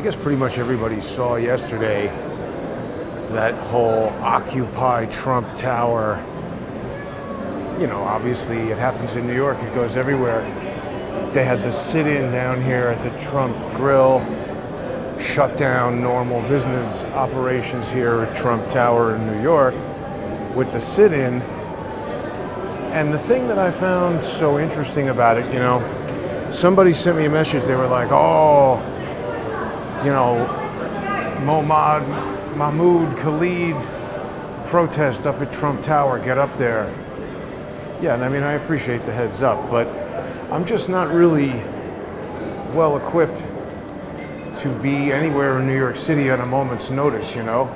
I guess pretty much everybody saw yesterday that whole Occupy Trump Tower. You know, obviously it happens in New York, it goes everywhere. They had the sit-in down here at the Trump Grill, shut down normal business operations here at Trump Tower in New York with the sit-in. And the thing that I found so interesting about it, you know, somebody sent me a message, they were like, oh, you know, Mahmoud, Khalil protest up at Trump Tower, get up there. Yeah, and I mean, I appreciate the heads up, but I'm just not really well equipped to be anywhere in New York City on a moment's notice, you know?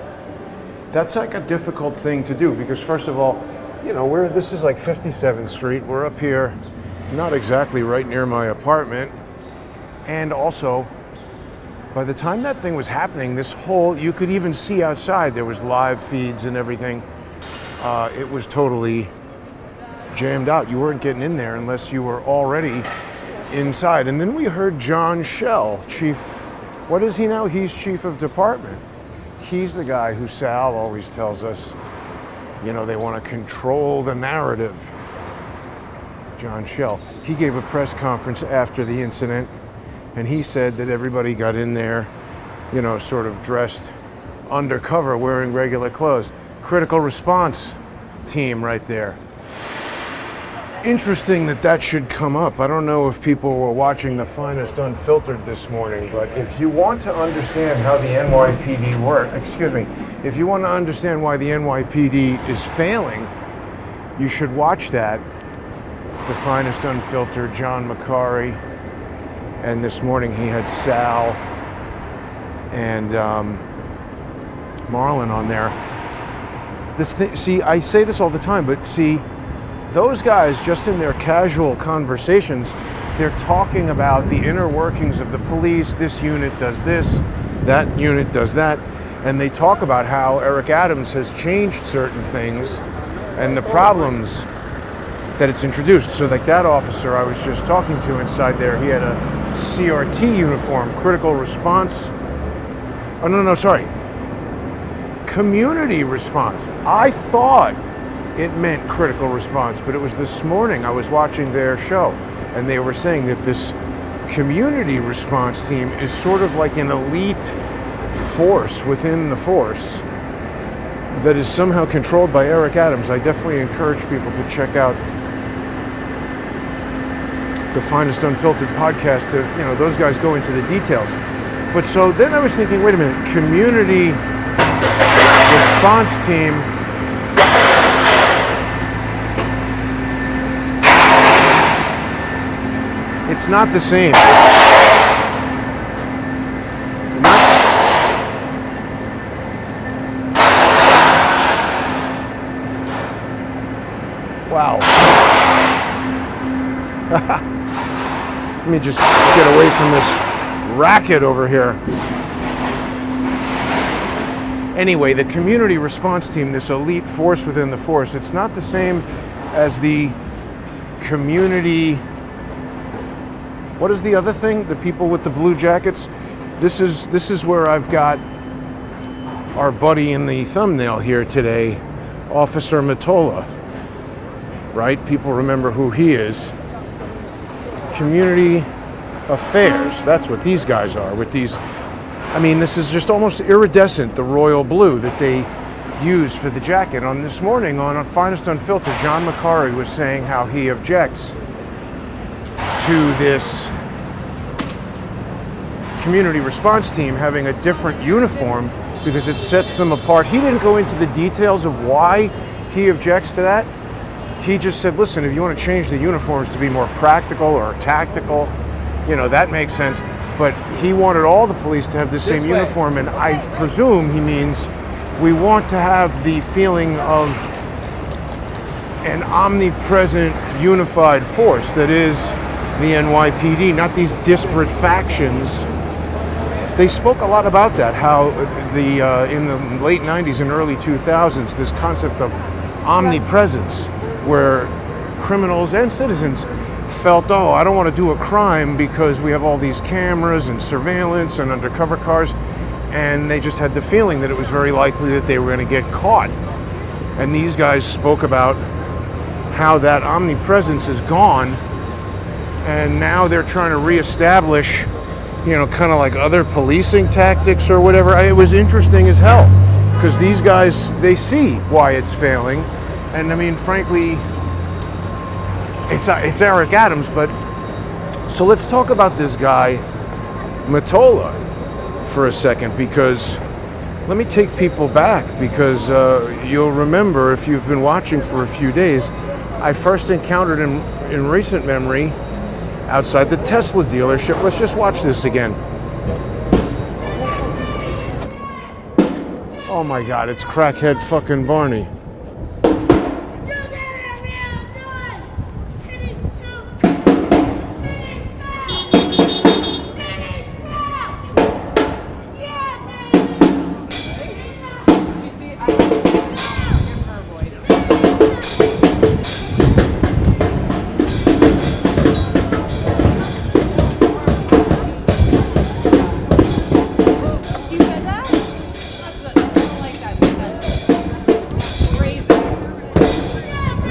That's like a difficult thing to do because first of all, you know, this is like 57th Street. We're up here, not exactly right near my apartment. And also, by the time that thing was happening, you could even see outside, there was live feeds and everything. It was totally jammed out. You weren't getting in there unless you were already inside. And then we heard John Schell, what is he now? He's chief of department. He's the guy who Sal always tells us, you know, they want to control the narrative. John Schell. He gave a press conference after the incident, and he said that everybody got in there, you know, sort of dressed undercover, wearing regular clothes. Critical response team right there. Interesting that should come up. I don't know if people were watching The Finest Unfiltered this morning, but if you want to understand how the NYPD if you want to understand why the NYPD is failing, you should watch that. The Finest Unfiltered, John McCarry, and this morning he had Sal and Marlon on there. See, I say this all the time, but see, those guys, just in their casual conversations, they're talking about the inner workings of the police. This unit does this, that unit does that, and they talk about how Eric Adams has changed certain things and the problems that it's introduced. So like that officer I was just talking to inside there, he had a CRT uniform, critical response. Community response. I thought it meant critical response, but it was this morning I was watching their show, and they were saying that this community response team is sort of like an elite force within the force that is somehow controlled by Eric Adams. I definitely encourage people to check out the Finest Unfiltered podcast to, you know, those guys go into the details. But so then I was thinking, wait a minute, community response team. It's not the same. Wow. Let me just get away from this racket over here. Anyway, the community response team, this elite force within the force, it's not the same as the community. What is the other thing? The people with the blue jackets? This is where I've got our buddy in the thumbnail here today, Officer Matola. Right? People remember who he is. Community affairs. That's what these guys are with these. I mean, this is just almost iridescent, the royal blue that they use for the jacket. On this morning on Finest Unfiltered, John McCarry was saying how he objects to this community response team having a different uniform because it sets them apart. He didn't go into the details of why he objects to that. He just said, listen, if you want to change the uniforms to be more practical or tactical, you know, that makes sense. But he wanted all the police to have the same uniform, and I presume he means we want to have the feeling of an omnipresent, unified force that is the NYPD, not these disparate factions. They spoke a lot about that, how in the late 90s and early 2000s, this concept of omnipresence, where criminals and citizens felt, oh, I don't want to do a crime because we have all these cameras and surveillance and undercover cars, and they just had the feeling that it was very likely that they were going to get caught. And these guys spoke about how that omnipresence is gone, and now they're trying to reestablish, you know, kind of like other policing tactics or whatever. It was interesting as hell, because these guys, they see why it's failing. And I mean, frankly, it's Eric Adams, but so let's talk about this guy, Mottola, for a second, because let me take people back, because you'll remember, if you've been watching for a few days, I first encountered him in recent memory outside the Tesla dealership. Let's just watch this again. Oh my God, it's crackhead fucking Barney.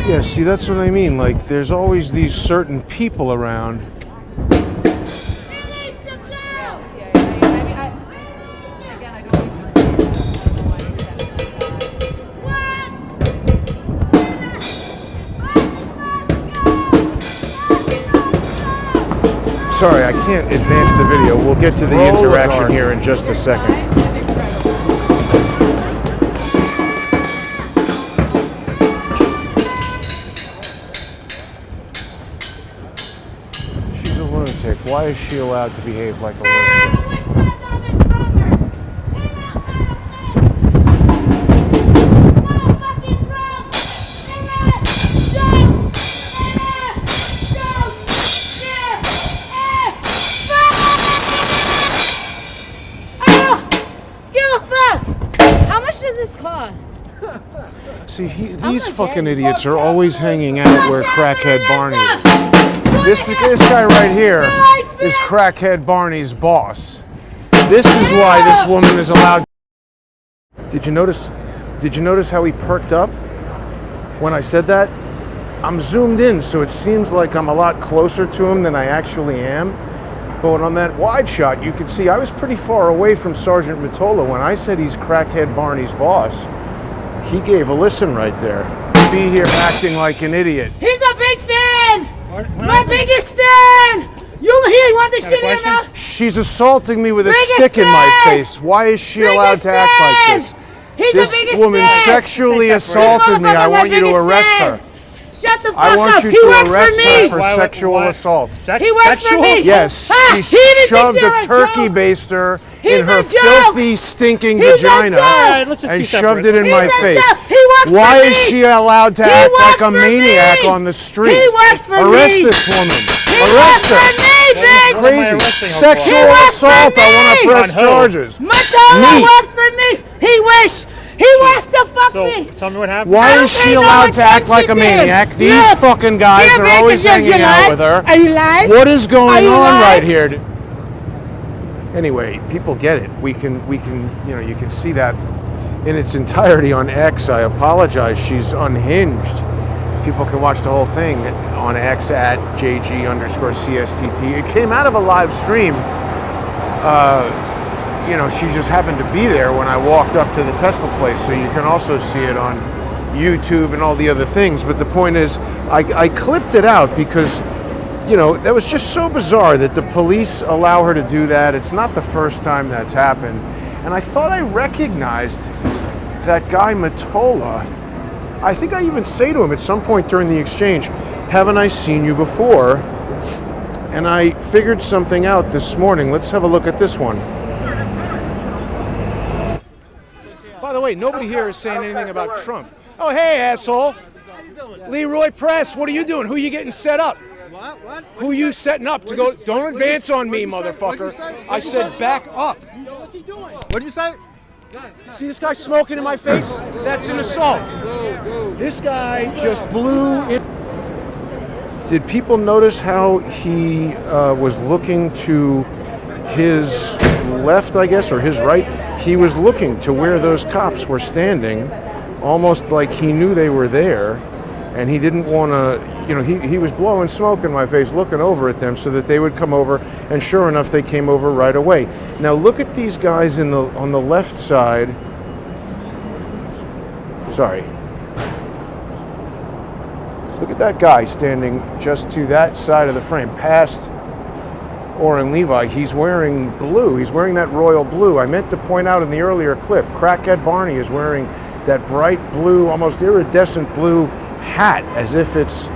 Yeah, see, that's what I mean. Like, there's always these certain people around. Sorry, I can't advance the video. We'll get to the interaction here in just a second. Why is she allowed to behave like a lunatic? How much does this cost? See, these fucking idiots are always hanging out where crackhead Barney is. This guy right here is crackhead Barney's boss. This is why this woman is allowed. Did you notice how he perked up when I said that? I'm zoomed in, so it seems like I'm a lot closer to him than I actually am. But on that wide shot, you can see I was pretty far away from Sergeant Mottola. When I said he's crackhead Barney's boss, he gave a listen right there. Be here acting like an idiot. He's a big fan! My biggest fan! You here, you want this shit in your mouth? She's assaulting me with a stick in my face. Why is she allowed to act like this? This woman sexually assaulted me. I want you to arrest her. Shut the fuck up. I want you He to works arrest for me. her for sexual assault. He works for me. Yes, she shoved a turkey baster in her filthy, stinking vagina and shoved it in my face. Why is she allowed to act like a maniac on the street? He works for me. Arrest this woman. Arrest her. She's crazy. Sexual assault. I want to press charges. Mottola works for me. He wants to fuck me. Tell me what happened. Why is she allowed to act like a maniac? These fucking guys are always hanging out with her. Are you live? What is going on right here? Anyway, people get it. We can, you know, you can see that in its entirety on X. I apologize. She's unhinged. People can watch the whole thing on X at JG_CSTT. It came out of a live stream. You know, she just happened to be there when I walked up to the Tesla place, so you can also see it on YouTube and all the other things. But the point is, I clipped it out because, you know, that was just so bizarre that the police allow her to do that. It's not the first time that's happened. And I thought I recognized that guy Mottola. I think I even say to him at some point during the exchange, haven't I seen you before? And I figured something out this morning. Let's have a look at this one. By the way, nobody here is saying anything about Trump. Oh, hey, asshole. Leroy Press, what are you doing? Who are you getting set up? What? Who are you setting up to go? Don't advance on me, motherfucker. I said back up. What's he doing? What did you say? See this guy smoking in my face? That's an assault. This guy just blew it. Did people notice how he was looking to his left, I guess, or his right? He was looking to where those cops were standing, almost like he knew they were there, and he didn't want to, you know, he was blowing smoke in my face, looking over at them so that they would come over, and sure enough, they came over right away. Now look at these guys on the left side. Sorry. Look at that guy standing just to that side of the frame, past Oren Levi. He's wearing blue. He's wearing that royal blue. I meant to point out in the earlier clip, Crackhead Barney is wearing that bright blue, almost iridescent blue hat, as if it's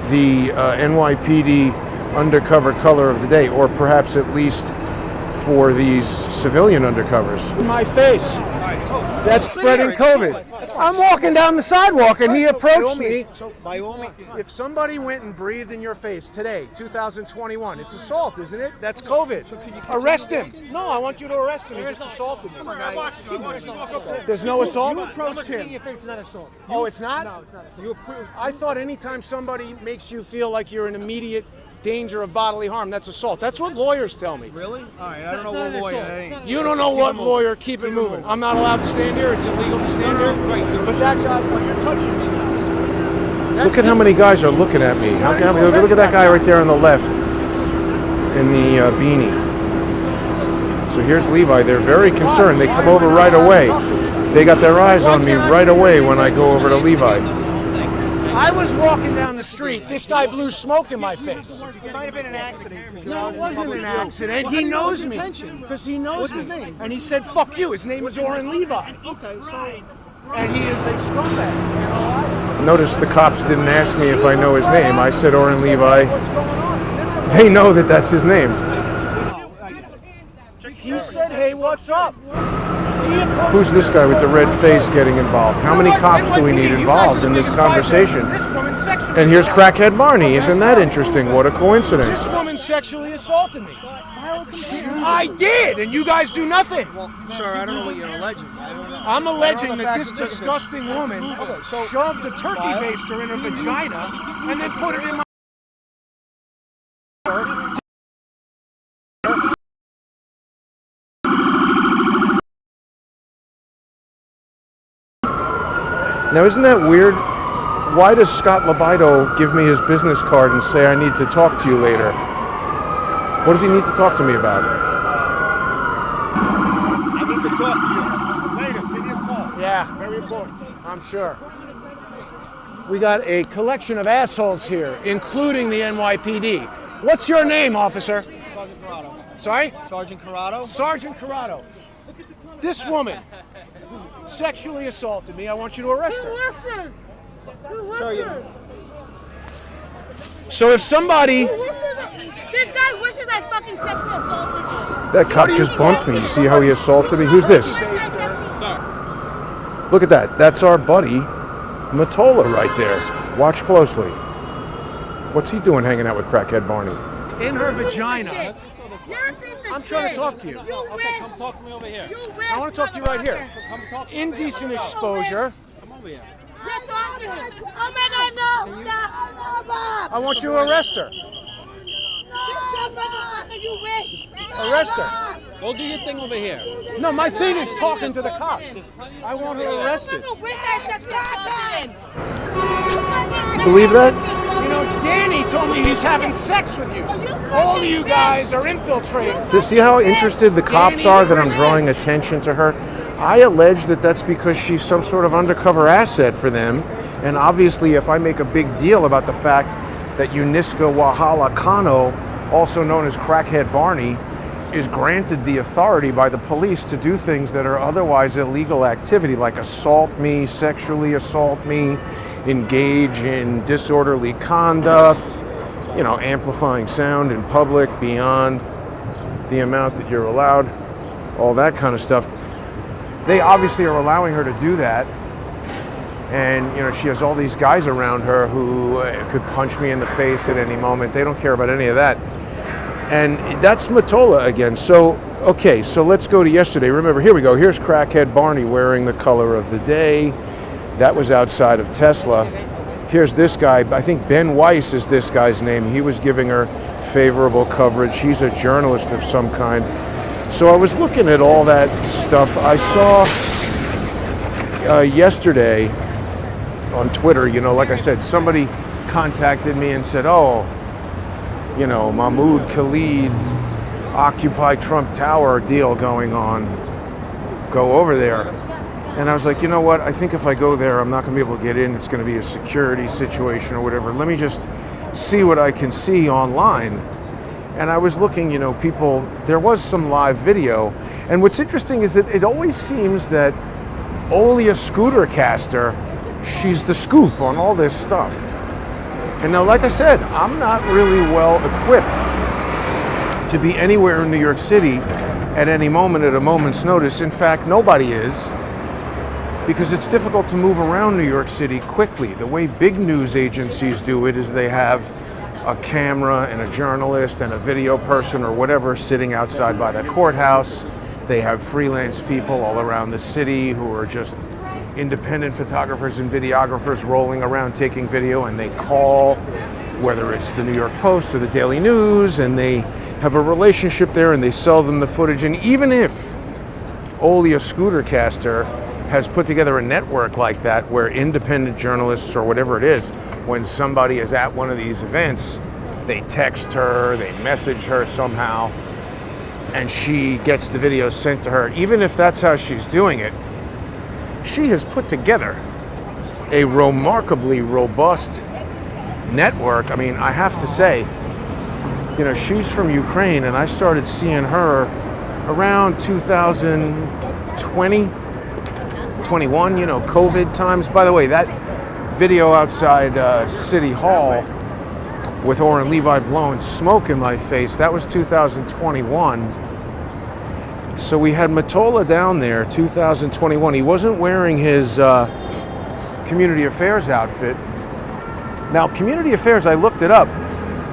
the NYPD undercover color of the day, or perhaps at least for these civilian undercovers. In my face. That's spreading COVID. I'm walking down the sidewalk and he approached me. By all means. If somebody went and breathed in your face today, 2021, it's assault, isn't it? That's COVID. Arrest him. No, I want you to arrest him. He just assaulted me. There's no assault? You approached him. It's not assault. Oh, it's not? No, it's not assault. You approved. I thought anytime somebody makes you feel like you're in immediate danger of bodily harm, that's assault. That's what lawyers tell me. Really? All right. I don't know what lawyer that ain't. You don't know what lawyer. Keep it moving. I'm not allowed to stand here. It's illegal to stand here. But that guy, well, you're touching me. Look at how many guys are looking at me. Look at that guy right there on the left in the beanie. So here's Levi. They're very concerned. They come over right away. They got their eyes on me right away when I go over to Levi. I was walking down the street. This guy blew smoke in my face. It might have been an accident. No, it wasn't an accident. He knows me. Because he knows What's his me. name? And he said, fuck you. His name is Oren Levi. Okay, so. And he is a scumbag. Notice the cops didn't ask me if I know his name. I said Oren Levi. They know that that's his name. He said, hey, what's up? Who's this guy with the red face getting involved? How many cops do we need involved in this conversation? And here's Crackhead Barney. Isn't that interesting? What a coincidence. This woman sexually assaulted me. I did, and you guys do nothing. Well, sir, I don't know what you're alleging. I'm alleging that this disgusting woman shoved a turkey baster in her vagina and then put it in my... Now, isn't that weird? Why does Scott Libido give me his business card and say I need to talk to you later? What does he need to talk to me about? I need to talk to you. Later, give me a call. Yeah, very important. I'm sure. We got a collection of assholes here, including the NYPD. What's your name, officer? Sergeant Corrado. Sorry? Sergeant Corrado? Sergeant Corrado. This woman sexually assaulted me. I want you to arrest her. Sir, So if somebody... This guy wishes I fucking sexually assaulted him. That cop just bumped me. You see how he assaulted me? Who's this? Look at that. That's our buddy, Matola, right there. Watch closely. What's he doing hanging out with Crackhead Barney? In her vagina. You're a piece of shit. I'm trying to talk to you. You wish. Come talk to me over here. You wish. I want to talk to you right here. Come talk to me. Indecent exposure. Come over here. You're talking. Oh my God, no. Stop. I want you to arrest her. You wish. Arrest her. Go do your thing over here. No, my thing is talking to the cops. I want her arrested. I wish I sexually assaulted him. Believe that? You know, Danny told me he's having sex with you. All of you guys are infiltrated. See how interested the cops are that I'm drawing attention to her? I allege that that's because she's some sort of undercover asset for them. And obviously, if I make a big deal about the fact that Uniska Wahala Kano, also known as Crackhead Barney, is granted the authority by the police to do things that are otherwise illegal activity, like assault me, sexually assault me, engage in disorderly conduct, you know, amplifying sound in public beyond the amount that you're allowed, all that kind of stuff. They obviously are allowing her to do that. And, you know, she has all these guys around her who could punch me in the face at any moment. They don't care about any of that. And that's Matola again. So, okay, so let's go to yesterday. Remember, here we go. Here's Crackhead Barney wearing the color of the day. That was outside of Tesla. here's this guy. I think Ben Weiss is this guy's name. He was giving her favorable coverage. He's a journalist of some kind. So I was looking at all that stuff. I saw yesterday on Twitter, like I said, somebody contacted me and said, oh, Mahmoud, Khalil, Occupy Trump Tower deal going on. Go over there. And I was like, you know what? I think if I go there, I'm not going to be able to get in. It's going to be a security situation or whatever. Let me just see what I can see online. And I was looking, people, there was some live video. And what's interesting is that it always seems that Olia Scootercaster, she's the scoop on all this stuff. And now, like I said, I'm not really well equipped to be anywhere in New York City at any moment at a moment's notice. In fact, nobody is, because it's difficult to move around New York City quickly. The way big news agencies do it is they have a camera and a journalist and a video person or whatever sitting outside by the courthouse. They have freelance people all around the city who are just independent photographers and videographers rolling around taking video, and they call, whether it's the New York Post or the Daily News, and they have a relationship there and they sell them the footage. And even if Olia Scootercaster has put together a network like that where independent journalists or whatever it is, when somebody is at one of these events, they text her, they message her somehow, and she gets the video sent to her. Even if that's how she's doing it, she has put together a remarkably robust network. I mean, I have to say, she's from Ukraine, and I started seeing her around 2020, 21, COVID times. By the way, that video outside City Hall with Oren Levi blowing smoke in my face, that was 2021. So we had Matola down there, 2021. He wasn't wearing his community affairs outfit. Now, community affairs, I looked it up.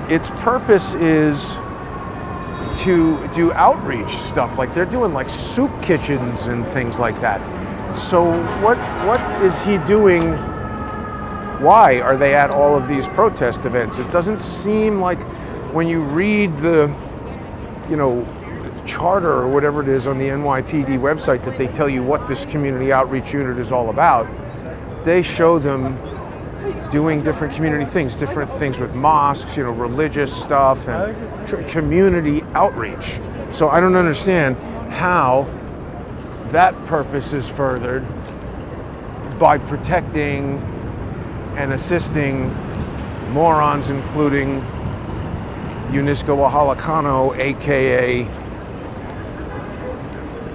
Its purpose is to do outreach stuff. Like they're doing like soup kitchens and things like that. So what is he doing? Why are they at all of these protest events? It doesn't seem like, when you read the, charter or whatever it is on the NYPD website, that they tell you what this community outreach unit is all about. They show them doing different community things, different things with mosques, religious stuff and community outreach. So I don't understand how that purpose is furthered by protecting and assisting morons, including Unisco Wahalakano, aka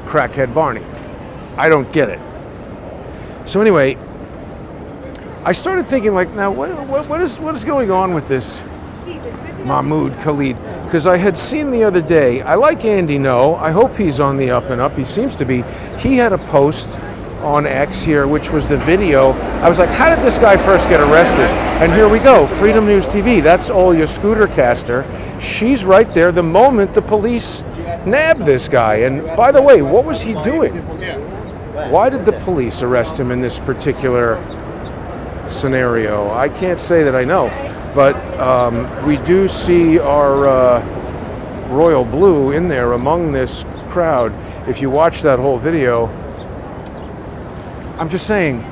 Crackhead Barney. I don't get it. So anyway, I started thinking, like, now what is going on with this Mahmoud Khalil? Because I had seen the other day, I like Andy No. I hope he's on the up and up. He seems to be. He had a post on X here, which was the video. I was like, how did this guy first get arrested? And here we go, Freedom News TV. That's Olia Scootercaster. She's right there the moment the police nabbed this guy. And by the way, what was he doing? Why did the police arrest him in this particular scenario? I can't say that I know, but we do see our royal blue in there among this crowd. If you watch that whole video, I'm just saying,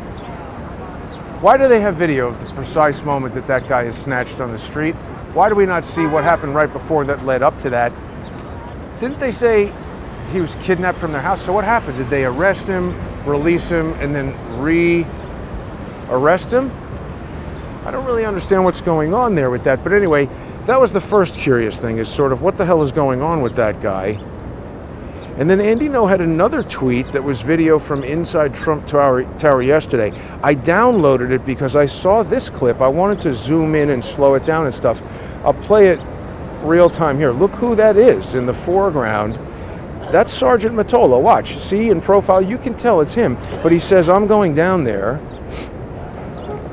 why do they have video of the precise moment that that guy is snatched on the street? Why do we not see what happened right before that led up to that? Didn't they say he was kidnapped from their house? So what happened? Did they arrest him, release him, and then re-arrest him? I don't really understand what's going on there with that. But anyway, that was the first curious thing, is sort of what the hell is going on with that guy. And then Andy No had another tweet that was video from inside Trump Tower yesterday. I downloaded it because I saw this clip. I wanted to zoom in and slow it down and stuff. I'll play it real time here. Look who that is in the foreground. That's Sergeant Matola. Watch. See, in profile, you can tell it's him. But he says, I'm going down there.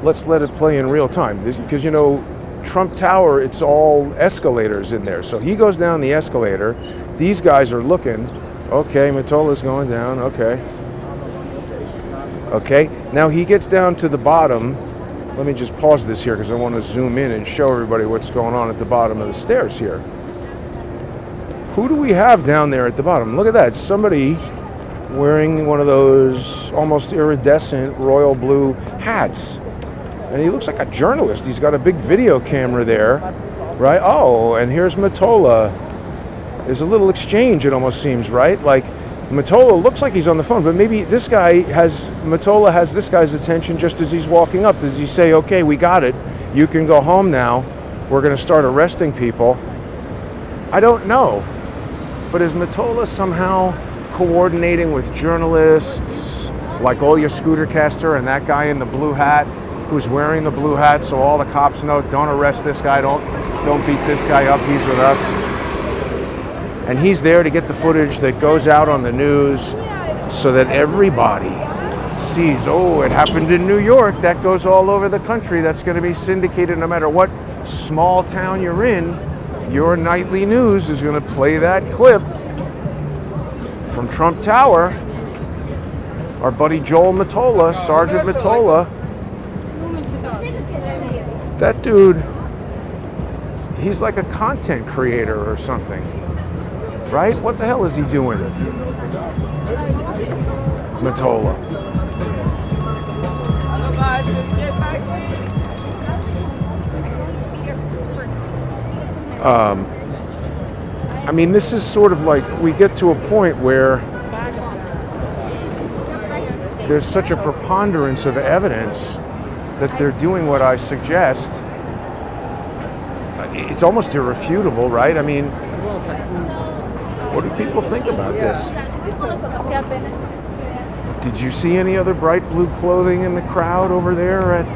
Let's let it play in real time. Because, Trump Tower, it's all escalators in there. So he goes down the escalator. These guys are looking. Okay, Matola's going down. Okay. Okay. Now he gets down to the bottom. let me just pause this here because I want to zoom in and show everybody what's going on at the bottom of the stairs here. Who do we have down there at the bottom? Look at that. Somebody wearing one of those almost iridescent royal blue hats. And he looks like a journalist. He's got a big video camera there, right? Oh, and here's Matola. There's a little exchange, it almost seems, right? Like, Matola looks like he's on the phone, but maybe Matola has this guy's attention just as he's walking up. Does he say, okay, we got it. You can go home now. We're going to start arresting people. I don't know. But is Matola somehow coordinating with journalists like Olya Scootercaster and that guy in the blue hat who's wearing the blue hat so all the cops know, don't arrest this guy, don't beat this guy up, he's with us. And he's there to get the footage that goes out on the news so that everybody sees, oh, it happened in New York. That goes all over the country. That's going to be syndicated no matter what small town you're in. Your nightly news is going to play that clip from Trump Tower. Our buddy Joel Matola, Sergeant Matola. That dude, he's like a content creator or something. Right? What the hell is he doing? Matola. I mean, this is sort of like we get to a point where there's such a preponderance of evidence that they're doing what I suggest. It's almost irrefutable, right? I mean, what do people think about this? Did you see any other bright blue clothing in the crowd over there at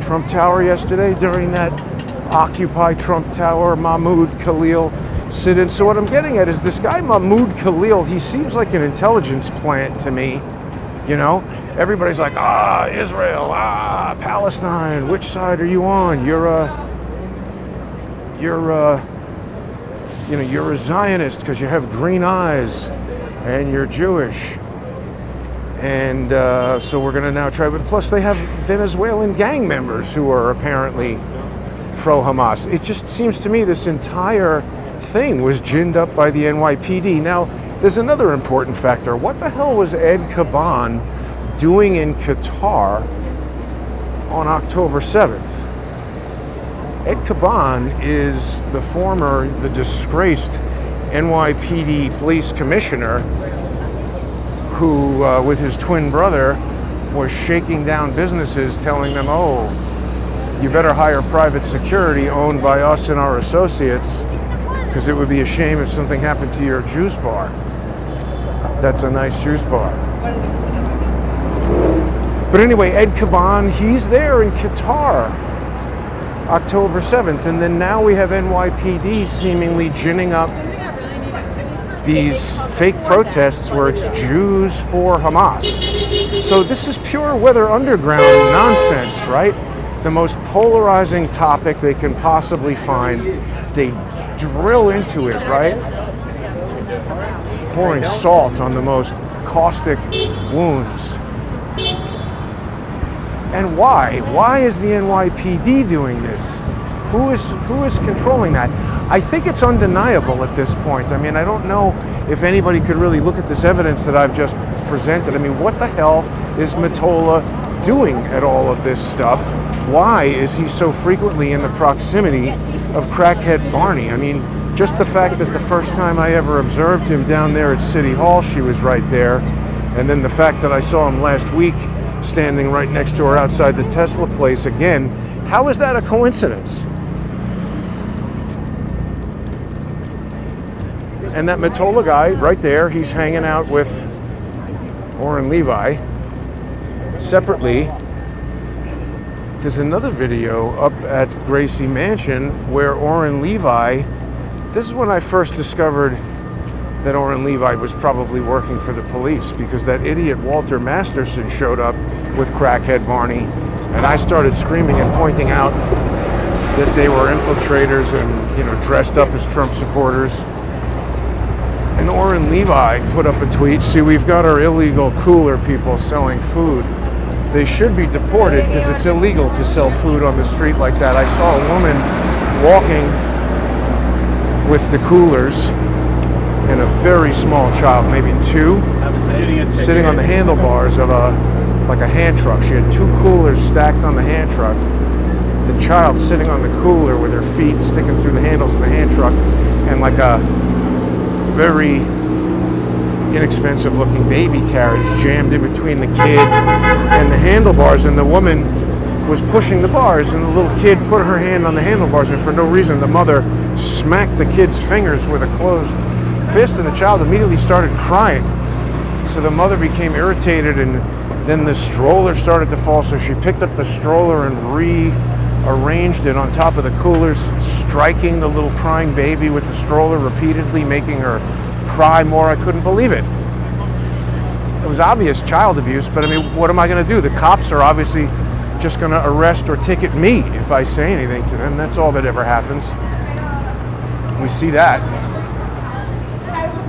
Trump Tower yesterday during that Occupy Trump Tower Mahmoud Khalil sit-in? So what I'm getting at is this guy Mahmoud Khalil, he seems like an intelligence plant to me. You know, everybody's like, Israel, Palestine, which side are you on? You're a Zionist because you have green eyes and you're Jewish. And so we're going to now try, but plus they have Venezuelan gang members who are apparently pro-Hamas. It just seems to me this entire thing was ginned up by the NYPD. Now, there's another important factor. What the hell was Ed Caban doing in Qatar on October 7th? Ed Caban is the disgraced NYPD police commissioner who, with his twin brother, was shaking down businesses, telling them, oh, you better hire private security owned by us and our associates, because it would be a shame if something happened to your juice bar. That's a nice juice bar. But anyway, Ed Caban, he's there in Qatar, October 7th, and then now we have NYPD seemingly ginning up these fake protests where it's Jews for Hamas. So this is pure Weather Underground nonsense, right? The most polarizing topic they can possibly find. They drill into it, right? Pouring salt on the most caustic wounds. And why? Why is the NYPD doing this? Who is controlling that? I think it's undeniable at this point. I mean, I don't know if anybody could really look at this evidence that I've just presented. I mean, what the hell is Matola doing at all of this stuff? Why is he so frequently in the proximity of crackhead Barney? I mean, just the fact that the first time I ever observed him down there at City Hall, she was right there. And then the fact that I saw him last week standing right next to her outside the Tesla place again. How is that a coincidence? And that Matola guy right there, he's hanging out with Oren Levi. Separately, there's another video up at Gracie Mansion where Oren Levi, this is when I first discovered that Oren Levi was probably working for the police, because that idiot Walter Masterson showed up with crackhead Barney, and I started screaming and pointing out that they were infiltrators and, you know, dressed up as Trump supporters. And Oren Levi put up a tweet, see, we've got our illegal cooler people selling food they should be deported because it's illegal to sell food on the street like that. I saw a woman walking with the coolers and a very small child, maybe 2, sitting on the handlebars of a hand truck. She had 2 coolers stacked on the hand truck. The child sitting on the cooler with her feet sticking through the handles of the hand truck, and like a very inexpensive looking baby carriage jammed in between the kid and the handlebars, and the woman was pushing the bars, and the little kid put her hand on the handlebars, and for no reason the mother smacked the kid's fingers with a closed fist, and the child immediately started crying. So the mother became irritated, and then the stroller started to fall, so she picked up the stroller and rearranged it on top of the coolers, striking the little crying baby with the stroller repeatedly, making her cry more. I couldn't believe it. It was obvious child abuse, but I mean, what am I going to do? The cops are obviously just going to arrest or ticket me if I say anything to them. That's all that ever happens. We see that.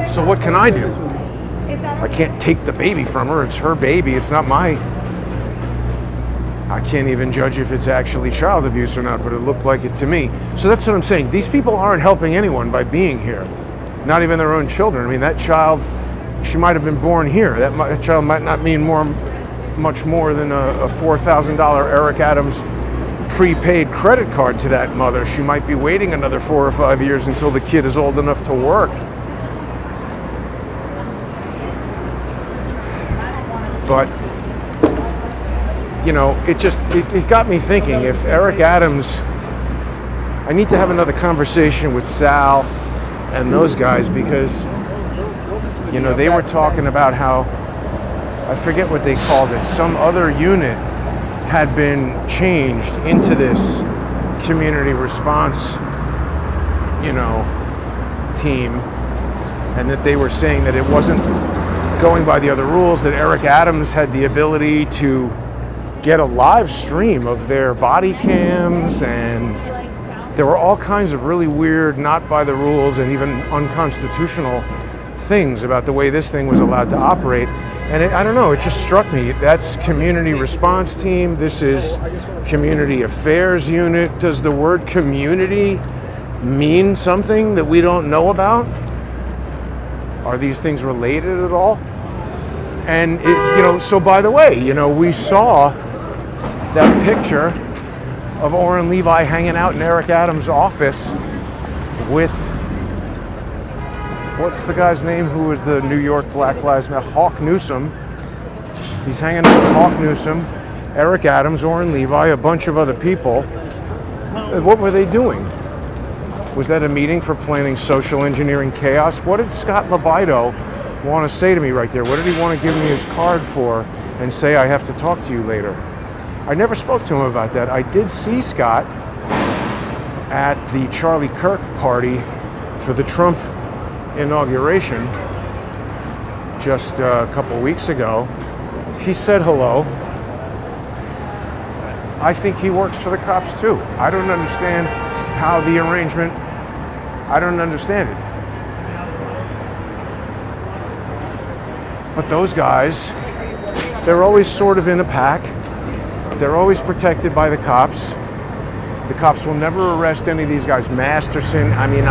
So what can I do? I can't take the baby from her. It's her baby. It's not my... I can't even judge if it's actually child abuse or not, but it looked like it to me. So that's what I'm saying. These people aren't helping anyone by being here. Not even their own children. I mean, that child, she might have been born here. That child might not mean much more than a $4,000 Eric Adams prepaid credit card to that mother. She might be waiting another 4 or 5 years until the kid is old enough to work. But, you know, it got me thinking, if Eric Adams, I need to have another conversation with Sal and those guys, because, you know, they were talking about how, I forget what they called it, some other unit had been changed into this community response, you know, team, and that they were saying that it wasn't going by the other rules, that Eric Adams had the ability to get a live stream of their body cams, and there were all kinds of really weird, not by the rules and even unconstitutional things about the way this thing was allowed to operate. And I don't know, it just struck me. That's community response team. This is community affairs unit. Does the word community mean something that we don't know about? Are these things related at all? And, you know, so by the way, you know, we saw that picture of Orrin Levi hanging out in Eric Adams' office with, what's the guy's name who was the New York Black Lives Matter? Hawk Newsom. He's hanging out with Hawk Newsom, Eric Adams, Orrin Levi, a bunch of other people. What were they doing? Was that a meeting for planning social engineering chaos? What did Scott Libido want to say to me right there? What did he want to give me his card for and say, I have to talk to you later? I never spoke to him about that. I did see Scott at the Charlie Kirk party for the Trump inauguration just a couple weeks ago. He said hello. I think he works for the cops too. I don't understand how the arrangement, I don't understand it. But those guys, they're always sort of in a pack. They're always protected by the cops. The cops will never arrest any of these guys. Masterson, I mean,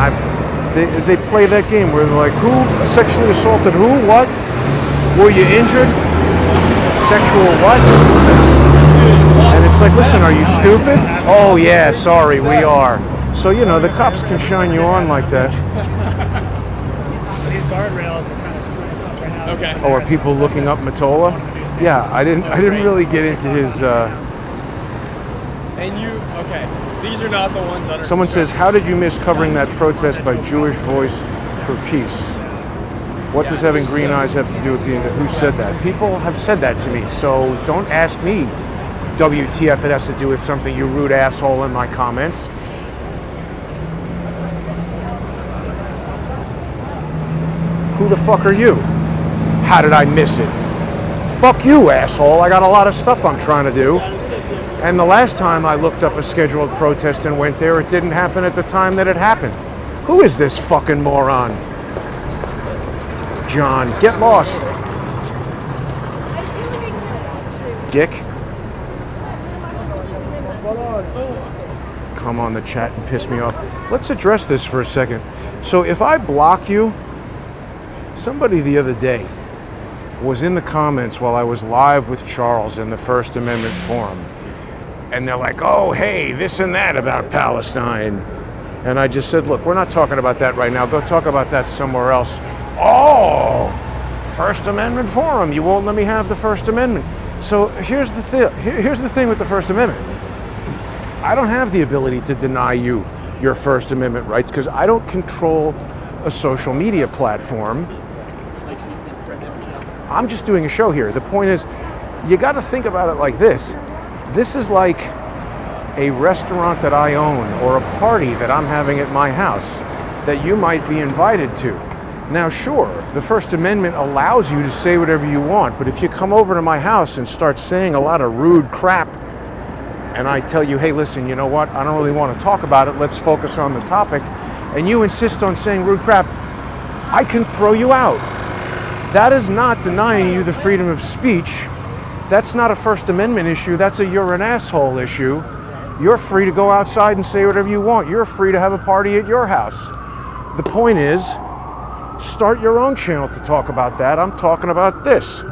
they play that game where they're like, who sexually assaulted who? What? Were you injured? Sexual what? And it's like, listen, are you stupid? Oh yeah, sorry, we are. So, you know, the cops can shine you on like that. These guardrails are kind of screwing up right now. Okay. Oh, are people looking up Matola? Yeah, I didn't really get into his. And you, okay. These are not the ones under Someone says, how did you miss covering that protest by Jewish Voice for Peace? What does having green eyes have to do with being? Who said that? People have said that to me, so don't ask me. WTF, it has to do with something, you rude asshole, in my comments. Who the fuck are you? How did I miss it? Fuck you, asshole. I got a lot of stuff I'm trying to do. And the last time I looked up a scheduled protest and went there, it didn't happen at the time that it happened. Who is this fucking moron? John, get lost. Dick. come on the chat and piss me off. Let's address this for a second. So if I block you, somebody the other day was in the comments while I was live with Charles in the First Amendment forum. And they're like, oh, hey, this and that about Palestine. And I just said, look, we're not talking about that right now. Go talk about that somewhere else. Oh, First Amendment forum. You won't let me have the First Amendment. So here's the thing with the First Amendment. I don't have the ability to deny you your First Amendment rights because I don't control a social media platform. I'm just doing a show here. The point is, you got to think about it like this. This is like a restaurant that I own or a party that I'm having at my house that you might be invited to. Now, sure, the First Amendment allows you to say whatever you want, but if you come over to my house and start saying a lot of rude crap, and I tell you, hey, listen, you know what? I don't really want to talk about it. Let's focus on the topic. And you insist on saying rude crap, I can throw you out. That is not denying you the freedom of speech. That's not a First Amendment issue. That's a you're an asshole issue. You're free to go outside and say whatever you want. You're free to have a party at your house. The point is, start your own channel to talk about that. I'm talking about this.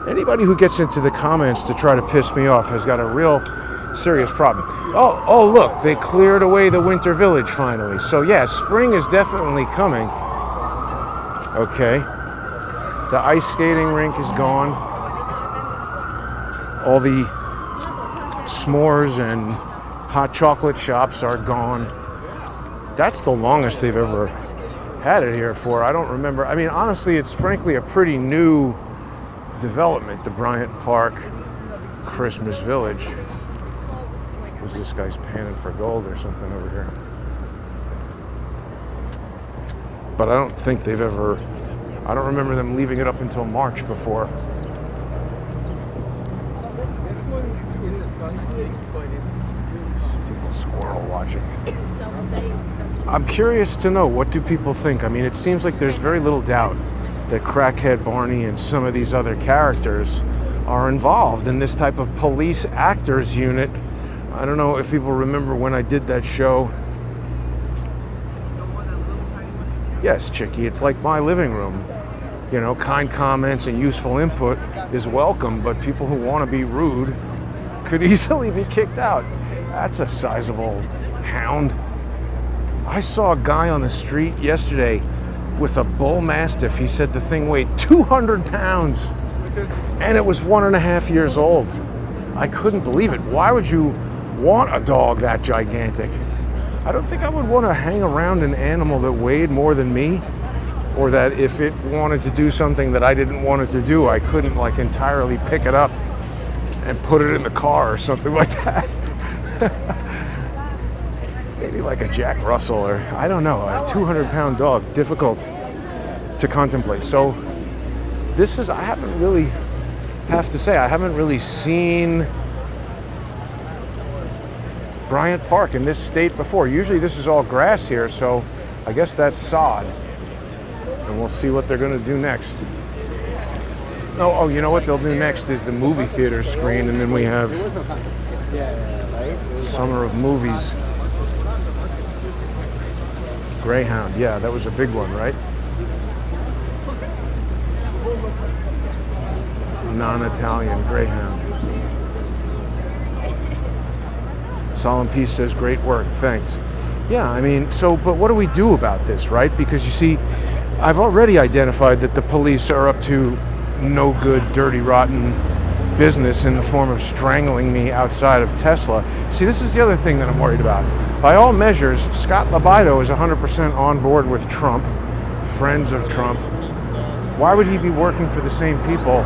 Anybody who gets into the comments to try to piss me off has got a real serious problem. Oh, look, they cleared away the winter village finally. So yeah, spring is definitely coming. Okay. The ice skating rink is gone. All the s'mores and hot chocolate shops are gone. That's the longest they've ever had it here for. I don't remember. I mean, honestly, it's frankly a pretty new development, the Bryant Park Christmas Village. Was this guy's panning for gold or something over here? But I don't think they've ever, I don't remember them leaving it up until March before. People squirrel watching. I'm curious to know, what do people think? I mean, it seems like there's very little doubt that Crackhead Barney and some of these other characters are involved in this type of police actors unit. I don't know if people remember when I did that show. Yes, Chicky, it's like my living room. You know, kind comments and useful input is welcome, but people who want to be rude could easily be kicked out. That's a sizable hound. I saw a guy on the street yesterday with a bull mastiff. He said the thing weighed 200 pounds and it was 1.5 years old. I couldn't believe it. Why would you want a dog that gigantic? I don't think I would want to hang around an animal that weighed more than me, or that if it wanted to do something that I didn't want it to do, I couldn't like entirely pick it up and put it in the car or something like that. Maybe like a Jack Russell, or I don't know, a 200-pound dog, difficult to contemplate. So this is, I haven't really seen Bryant Park in this state before. Usually this is all grass here, so I guess that's sod. And we'll see what they're going to do next. Oh, you know what they'll do next is the movie theater screen, and then we have Summer of Movies. Greyhound, yeah, that was a big one, right? Non-Italian Greyhound. Solemn Peace says, great work, thanks. Yeah, I mean, so, but what do we do about this, right? Because you see, I've already identified that the police are up to no good, dirty, rotten business in the form of strangling me outside of Tesla. See, this is the other thing that I'm worried about. By all measures, Scott Libido is 100% on board with Trump, friends of Trump. Why would he be working for the same people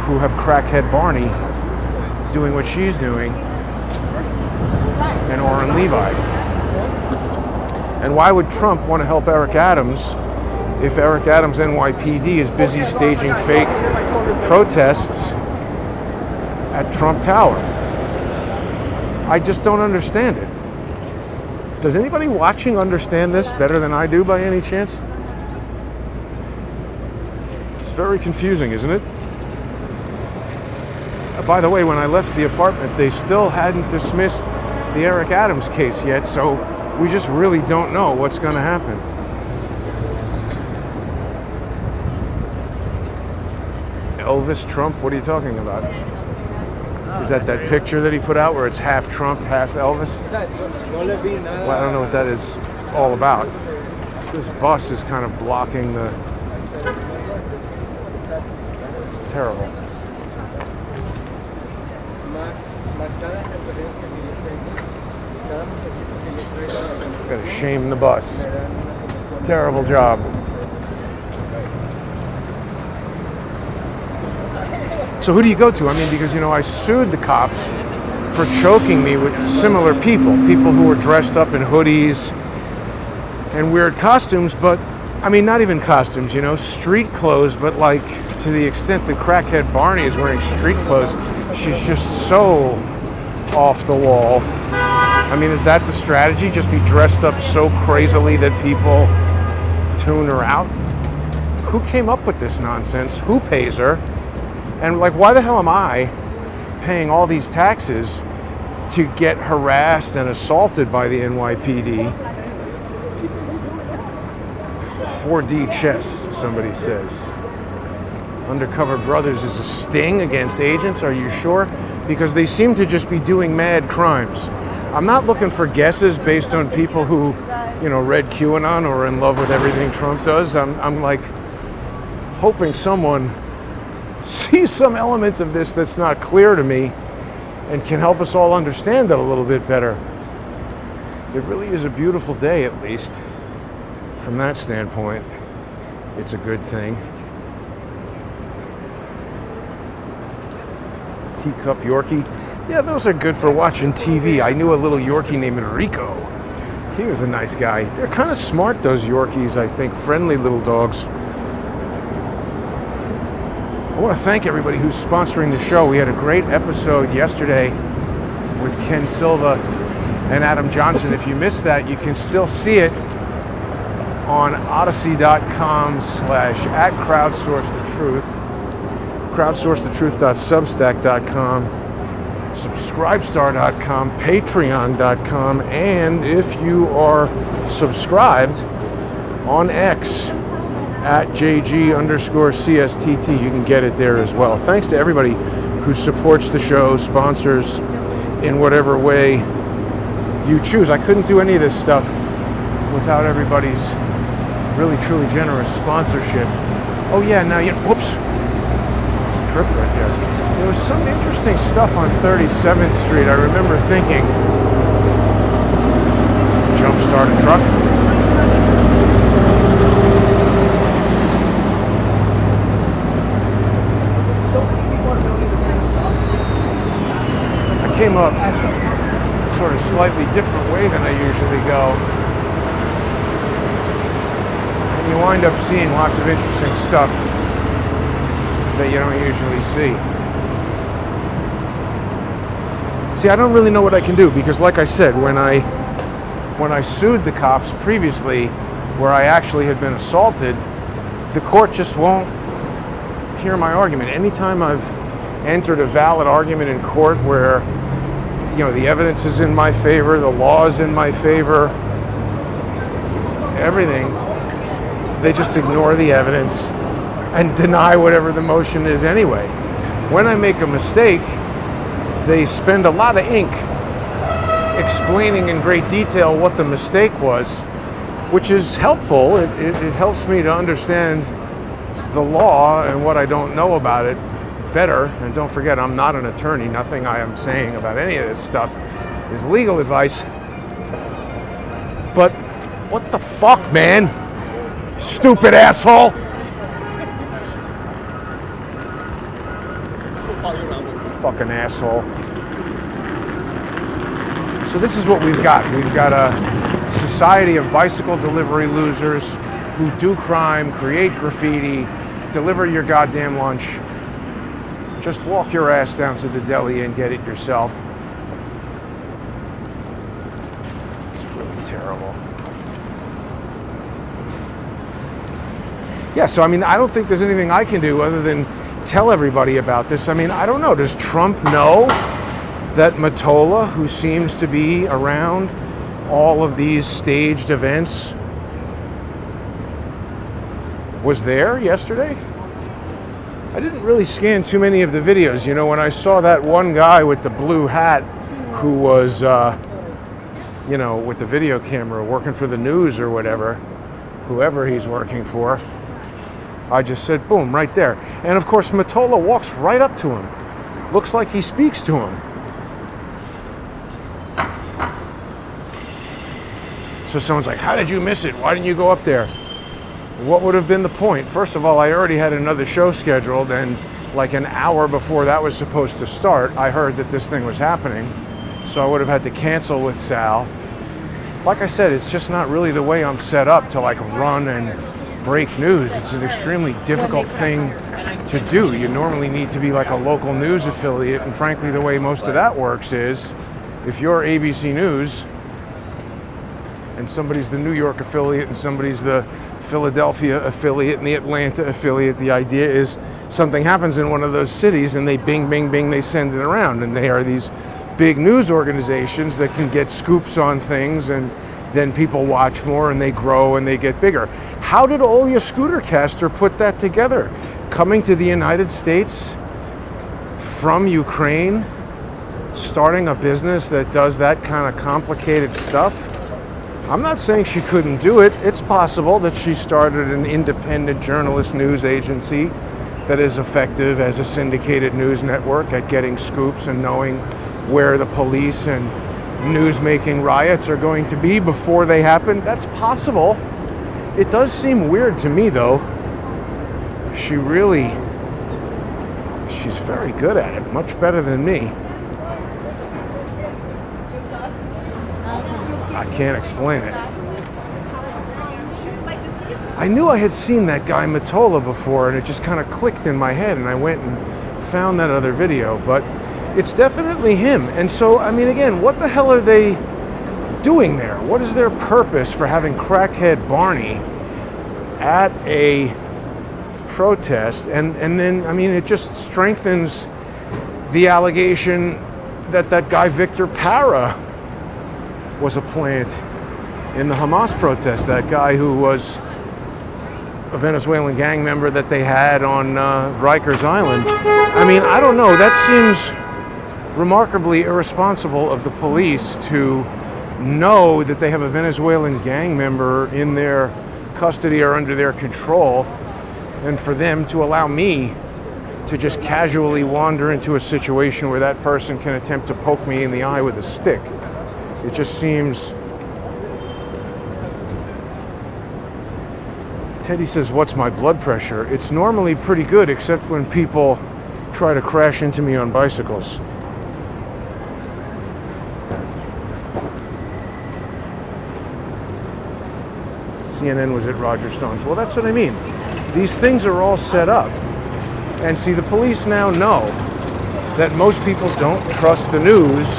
who have Crackhead Barney doing what she's doing and Orrin Levi? And why would Trump want to help Eric Adams if Eric Adams' NYPD is busy staging fake protests at Trump Tower? I just don't understand it. Does anybody watching understand this better than I do by any chance? It's very confusing, isn't it? by the way, when I left the apartment, they still hadn't dismissed the Eric Adams case yet, so we just really don't know what's going to happen. Elvis Trump? What are you talking about? Is that picture that he put out where it's half Trump, half Elvis? Well, I don't know what that is all about. This bus is kind of blocking the... It's terrible. Gotta shame the bus. Terrible job. So who do you go to? I mean, because, I sued the cops for choking me with similar people who were dressed up in hoodies and weird costumes, but, I mean, not even costumes, street clothes, but like to the extent that crackhead Barney is wearing street clothes, she's just so off the wall. I mean, is that the strategy? Just be dressed up so crazily that people tune her out? Who came up with this nonsense? Who pays her? And why the hell am I paying all these taxes to get harassed and assaulted by the NYPD? 4D chess, somebody says. Undercover Brothers is a sting against agents, are you sure? Because they seem to just be doing mad crimes. I'm not looking for guesses based on people who, read QAnon or are in love with everything Trump does. I'm hoping someone sees some element of this that's not clear to me and can help us all understand it a little bit better. It really is a beautiful day, at least. From that standpoint, it's a good thing. Teacup Yorkie. Yeah, those are good for watching TV. I knew a little Yorkie named Enrico. He was a nice guy. They're kind of smart, those Yorkies, I think. Friendly little dogs. I want to thank everybody who's sponsoring the show. We had a great episode yesterday with Ken Silva and Adam Johnson. If you missed that, you can still see it on odyssey.com/@crowdsourcethetruth, crowdsourcethetruth.substack.com, subscribestar.com, patreon.com, and if you are subscribed on X, @JG_CSTT. You can get it there as well. Thanks to everybody who supports the show, sponsors in whatever way you choose. I couldn't do any of this stuff without everybody's really, truly generous sponsorship. Oh yeah, now, whoops. It's a trip right there. There was some interesting stuff on 37th Street. I remember thinking, jumpstart a truck. Came up sort of slightly different way than I usually go, and you wind up seeing lots of interesting stuff that you don't usually see. See, I don't really know what I can do because, like I said, when I sued the cops previously, where I actually had been assaulted, the court just won't hear my argument. Anytime I've entered a valid argument in court where the evidence is in my favor, the law is in my favor, everything, they just ignore the evidence and deny whatever the motion is anyway. When I make a mistake, they spend a lot of ink explaining in great detail what the mistake was, which is helpful. It helps me to understand the law and what I don't know about it better. And don't forget, I'm not an attorney. Nothing I am saying about any of this stuff is legal advice. But what the fuck, man? Stupid asshole! Fucking asshole. So this is what we've got. We've got a society of bicycle delivery losers who do crime, create graffiti, deliver your goddamn lunch. Just walk your ass down to the deli and get it yourself. It's really terrible. Yeah, so I mean, I don't think there's anything I can do other than tell everybody about this. I mean, I don't know. Does Trump know that Mottola, who seems to be around all of these staged events, was there yesterday? I didn't really scan too many of the videos. You know, when I saw that one guy with the blue hat who was, you know, with the video camera working for the news or whatever, whoever he's working for, I just said, boom, right there. And of course, Mottola walks right up to him. Looks like he speaks to him. So someone's like, how did you miss it? Why didn't you go up there? What would have been the point? First of all, I already had another show scheduled, and like an hour before that was supposed to start, I heard that this thing was happening. So I would have had to cancel with Sal. Like I said, it's just not really the way I'm set up to like run and break news. It's an extremely difficult thing to do. You normally need to be like a local news affiliate, and frankly, the way most of that works is if you're ABC News and somebody's the New York affiliate and somebody's the Philadelphia affiliate and the Atlanta affiliate, the idea is something happens in one of those cities and they bing, bing, bing, they send it around. And they are these big news organizations that can get scoops on things, and then people watch more and they grow and they get bigger. How did Olya Scootercaster put that together? Coming to the United States from Ukraine, starting a business that does that kind of complicated stuff? I'm not saying she couldn't do it. It's possible that she started an independent journalist news agency that is effective as a syndicated news network at getting scoops and knowing where the police and news-making riots are going to be before they happen. That's possible. It does seem weird to me, though. She's very good at it, much better than me. I can't explain it. I knew I had seen that guy Mottola before, and it just kind of clicked in my head, and I went and found that other video, but it's definitely him. And so, I mean, again, what the hell are they doing there? What is their purpose for having crackhead Barney at a protest? And then, I mean, it just strengthens the allegation that that guy Victor Parra was a plant in the Hamas protest, that guy who was a Venezuelan gang member that they had on Rikers Island. I mean, I don't know, that seems remarkably irresponsible of the police to know that they have a Venezuelan gang member in their custody or under their control, and for them to allow me to just casually wander into a situation where that person can attempt to poke me in the eye with a stick. It just seems... Teddy says, what's my blood pressure? It's normally pretty good, except when people try to crash into me on bicycles. CNN was at Roger Stone's. Well, that's what I mean. These things are all set up. And see, the police now know that most people don't trust the news.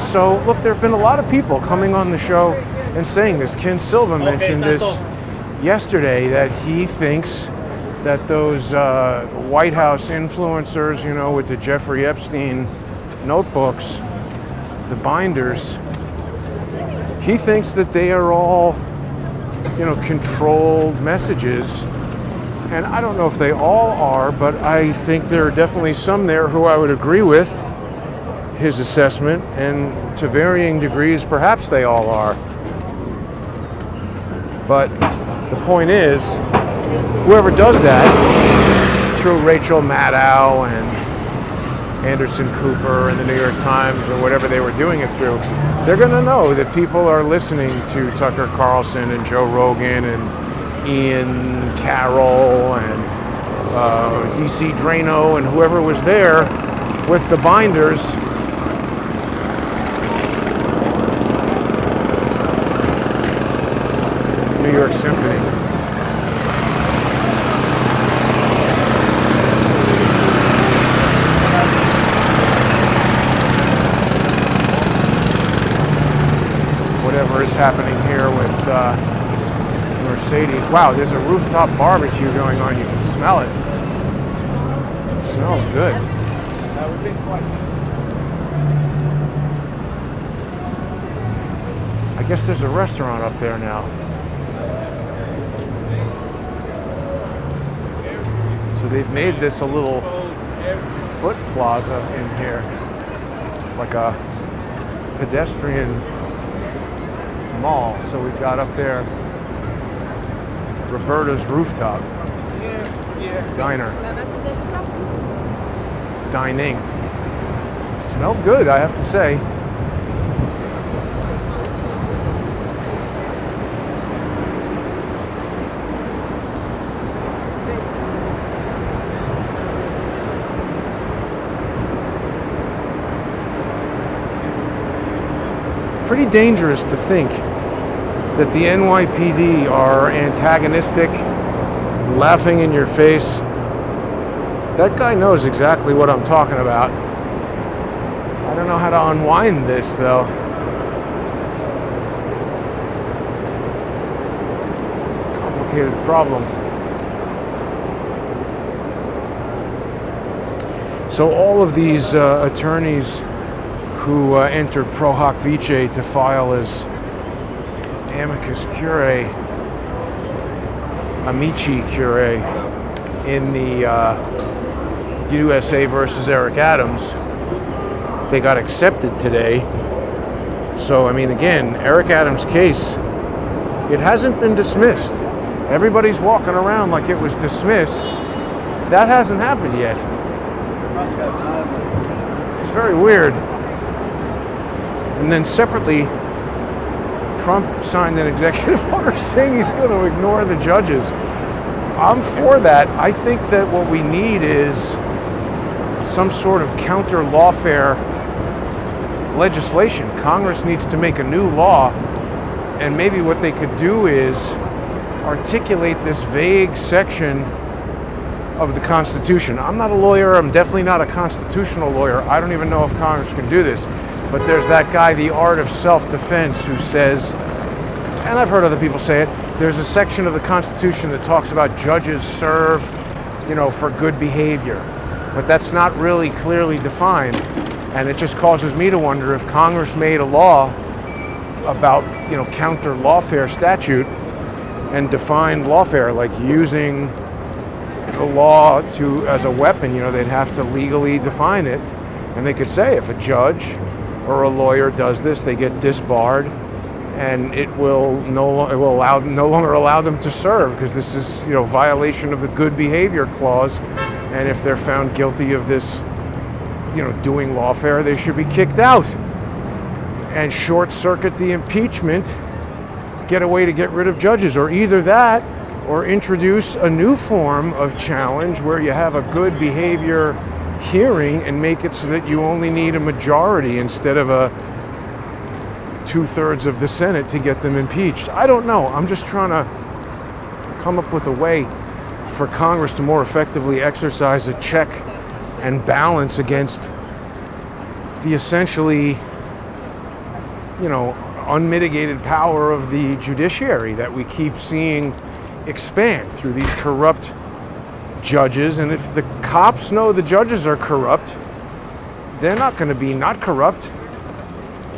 So, look, there have been a lot of people coming on the show and saying this. Ken Silva mentioned this yesterday, that he thinks that those White House influencers, you know, with the Jeffrey Epstein notebooks, the binders, he thinks that they are all, you know, controlled messages. And I don't know if they all are, but I think there are definitely some there who I would agree with his assessment, and to varying degrees, perhaps they all are. But the point is, whoever does that, through Rachel Maddow and Anderson Cooper and the New York Times or whatever they were doing it through, they're going to know that people are listening to Tucker Carlson and Joe Rogan and Ian Carroll and DC Drano and whoever was there with the binders. New York Symphony. Whatever is happening here with Mercedes. Wow, there's a rooftop barbecue going on. You can smell it. It's smells good. That would be quite. I guess there's a restaurant up there now. So they've made this a little foot plaza in here, like a pedestrian mall. So we've got up there Roberta's Rooftop Diner. Dining. Smelled good, I have to say. Pretty dangerous to think that the NYPD are antagonistic, laughing in your face. That guy knows exactly what I'm talking about. I don't know how to unwind this, though. Complicated problem. So all of these attorneys who entered pro hoc vice to file as amicus curiae, amici curiae, in the USA versus Eric Adams, they got accepted today. So, I mean, again, Eric Adams' case, it hasn't been dismissed. Everybody's walking around like it was dismissed. That hasn't happened yet. It's very weird. And then separately, Trump signed an executive order saying he's going to ignore the judges. I'm for that. I think that what we need is some sort of counter lawfare legislation. Congress needs to make a new law, and maybe what they could do is articulate this vague section of the Constitution. I'm not a lawyer. I'm definitely not a constitutional lawyer. I don't even know if Congress can do this. But there's that guy, The Art of Self-Defense, who says, and I've heard other people say it, there's a section of the Constitution that talks about judges serve, for good behavior. But that's not really clearly defined. And it just causes me to wonder if Congress made a law about, counter lawfare statute and defined lawfare, like using the law as a weapon, they'd have to legally define it. And they could say if a judge or a lawyer does this, they get disbarred, and it will no longer allow them to serve, because this is violation of the good behavior clause. And if they're found guilty of this, doing lawfare, they should be kicked out and short circuit the impeachment, get a way to get rid of judges, or either that or introduce a new form of challenge where you have a good behavior hearing and make it so that you only need a majority instead of a 2/3 of the Senate to get them impeached. I don't know. I'm just trying to come up with a way for Congress to more effectively exercise a check and balance against the essentially, unmitigated power of the judiciary that we keep seeing expand through these corrupt judges. And if the cops know the judges are corrupt, they're not going to be not corrupt.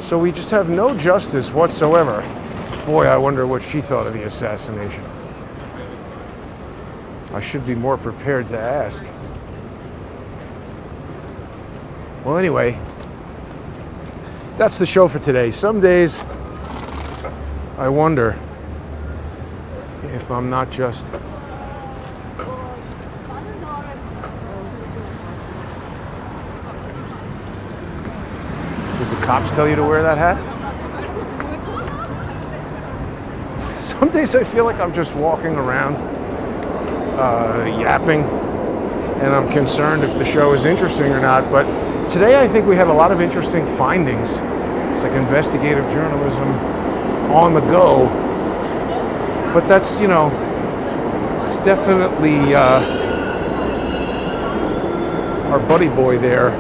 So we just have no justice whatsoever. Boy, I wonder what she thought of the assassination. I should be more prepared to ask. Well, anyway, that's the show for today. Some days I wonder if I'm not just Did the cops tell you to wear that hat? Some days I feel like I'm just walking around yapping, and I'm concerned if the show is interesting or not. But today I think we had a lot of interesting findings. It's like investigative journalism on the go. But that's, it's definitely our buddy boy there,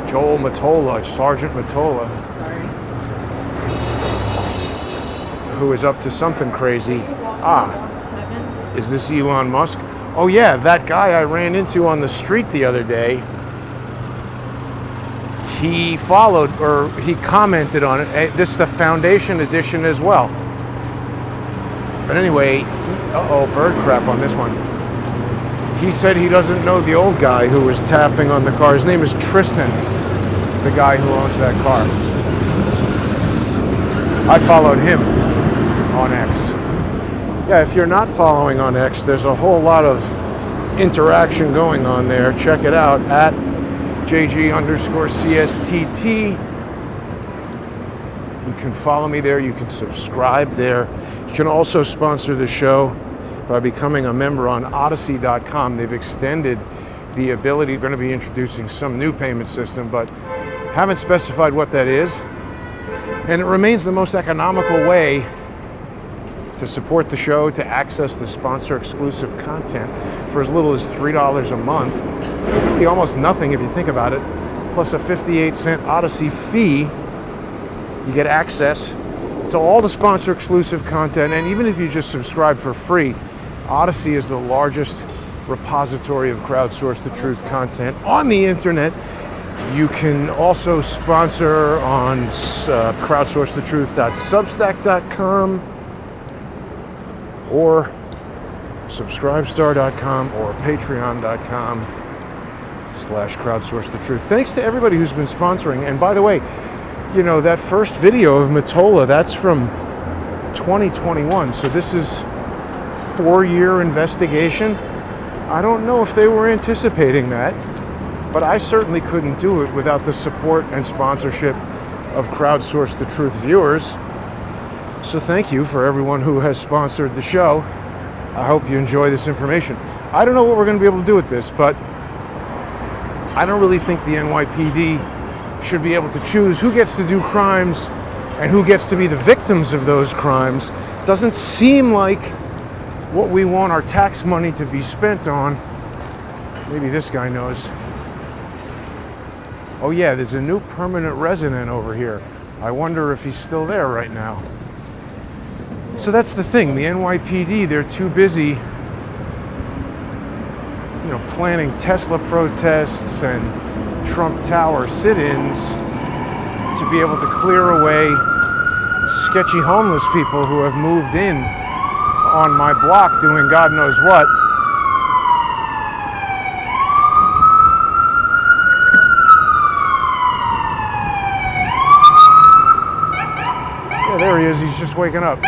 Joel Matola, Sergeant Matola, who is up to something crazy. Is this Elon Musk? Oh yeah, that guy I ran into on the street the other day, he followed, or he commented on it. This is the Foundation edition as well. But anyway, uh-oh, bird crap on this one. He said he doesn't know the old guy who was tapping on the car. His name is Tristan, the guy who owns that car. I followed him on X. Yeah, if you're not following on X, there's a whole lot of interaction going on there. Check it out at JG_CSTT. You can follow me there. You can subscribe there. You can also sponsor the show by becoming a member on Odyssey.com. They've extended the ability. We're going to be introducing some new payment system, but haven't specified what that is. And it remains the most economical way to support the show, to access the sponsor-exclusive content for as little as $3 a month. It's really almost nothing if you think about it, plus a 58-cent Odyssey fee. You get access to all the sponsor-exclusive content, and even if you just subscribe for free, Odyssey is the largest repository of crowdsource the truth content on the internet. You can also sponsor on crowdsourcethetruth.substack.com or subscribestar.com or patreon.com/crowdsourcethetruth. Thanks to everybody who's been sponsoring. And by the way, you know, that first video of Mottola, that's from 2021. So this is 4-year investigation. I don't know if they were anticipating that, but I certainly couldn't do it without the support and sponsorship of Crowdsource the Truth viewers. So thank you for everyone who has sponsored the show. I hope you enjoy this information. I don't know what we're going to be able to do with this, but I don't really think the NYPD should be able to choose who gets to do crimes and who gets to be the victims of those crimes. Doesn't seem like what we want our tax money to be spent on. Maybe this guy knows. Oh yeah, there's a new permanent resident over here. I wonder if he's still there right now. So that's the thing, the NYPD, they're too busy, you know, planning Tesla protests and Trump Tower sit-ins to be able to clear away sketchy homeless people who have moved in on my block doing God knows what. Yeah, there he is. He's just waking up.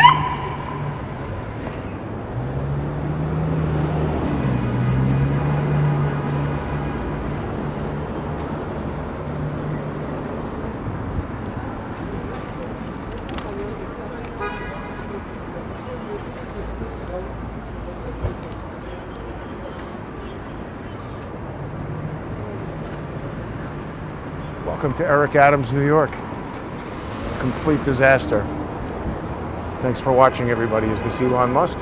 Welcome to Eric Adams, New York. Complete disaster. Thanks for watching, everybody. Is this Elon Musk?